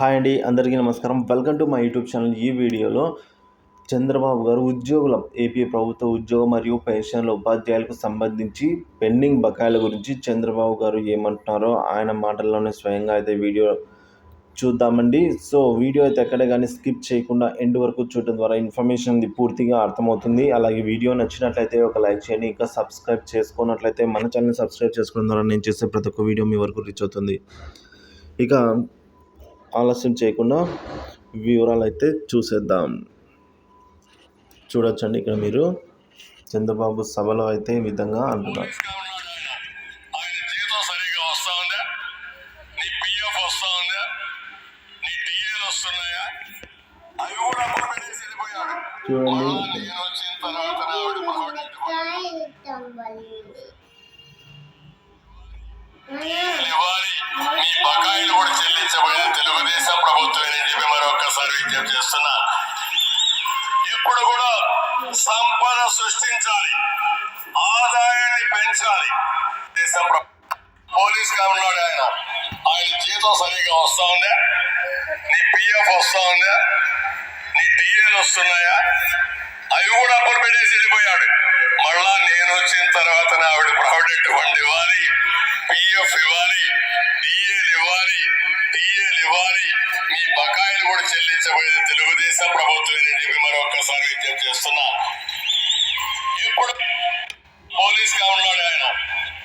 Hi అండి, అందరికీ నమస్కారం. Welcome to my YouTube channel. ఈ వీడియోలో చంద్రబాబు గారు ఏపీ ప్రభుత్వ ఉద్యోగ మరియు పెన్షన్ల ఉపాధ్యాయులకు సంబంధించి పెండింగ్ బకాయిల గురించి చంద్రబాబు గారు ఏమంటున్నారో ఆయన మాటల్లోనే స్వయంగా అయితే వీడియో చూద్దామండి. సో వీడియో అయితే ఎక్కడ కానీ స్కిప్ చేయకుండా ఎండ్ వరకు చూడటం ద్వారా ఇన్ఫర్మేషన్ పూర్తిగా అర్థమవుతుంది. అలాగే వీడియో నచ్చినట్లయితే ఒక లైక్ చేయండి. ఇంకా సబ్స్క్రైబ్ చేసుకున్నట్లయితే మన ఛానల్ సబ్స్క్రైబ్ చేసుకోవడం ద్వారా నేను చేసే ప్రతి ఒక్క వీడియో మీ వరకు రీచ్ అవుతుంది. ఇక ఆలస్యం చేయకుండా వివరాలు అయితే చూసేద్దాం. చూడొచ్చండి, ఇక్కడ మీరు చంద్రబాబు సభలో అయితే ఈ విధంగా అంటున్నారు. చూడండి, బకాయిలు కూడా చెల్లించబోయే తెలుగుదేశం ప్రభుత్వం చెప్పి మరొకసారి విజ్ఞప్తి చేస్తున్నా. ఇప్పుడు కూడా సంపద సృష్టించాలి, ఆదాయాన్ని పెంచాలి. దేశం పోలీస్ గా ఉన్నాడు ఆయన జీతం సరిగా వస్తా ఉందా? నీ పిఎఫ్ వస్తా ఉందా? నీ టీఏలు వస్తున్నాయా? అవి కూడా అప్పుడు పెట్టేసి వెళ్ళిపోయాడు. మళ్ళా నేను వచ్చిన తర్వాత ఆవిడ ప్రావిడెంట్ ఫండ్ ఇవ్వాలి, పిఎఫ్ ఇవ్వాలి, డిఏలు ఇవ్వాలి, టీఏలు ఇవ్వాలి. మీ బకాయిలు కూడా చెల్లించబోయేది తెలుగుదేశం ప్రభుత్వం చెప్పి మరొకసారి విజ్ఞప్తి చేస్తున్నా. ఇప్పుడు పోలీస్ గా ఉన్నాడు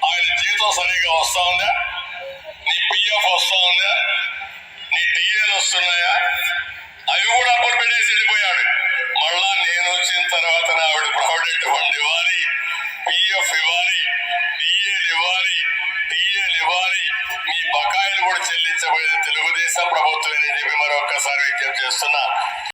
ఆయన జీతం సరిగా వస్తా ఉందా? నీ పిఎఫ్ వస్తా ఉందా? నీ టీఏలు వస్తున్నాయా? అవి కూడా అప్పుడు పెట్టేసి వెళ్ళిపోయాడు. మళ్ళా నేను వచ్చిన తర్వాత ఆవిడ ప్రావిడెంట్ ఫండ్ ఇవ్వాలి, పిఎఫ్ ఇవ్వాలి, డిఏలు ఇవ్వాలి, టీఏలు ఇవ్వాలి. మీ బకాయిలు కూడా చెల్లించబోయేది తెలుగుదేశం ప్రభుత్వం చెప్పి మరొకసారి విజ్ఞప్తి చేస్తున్నా.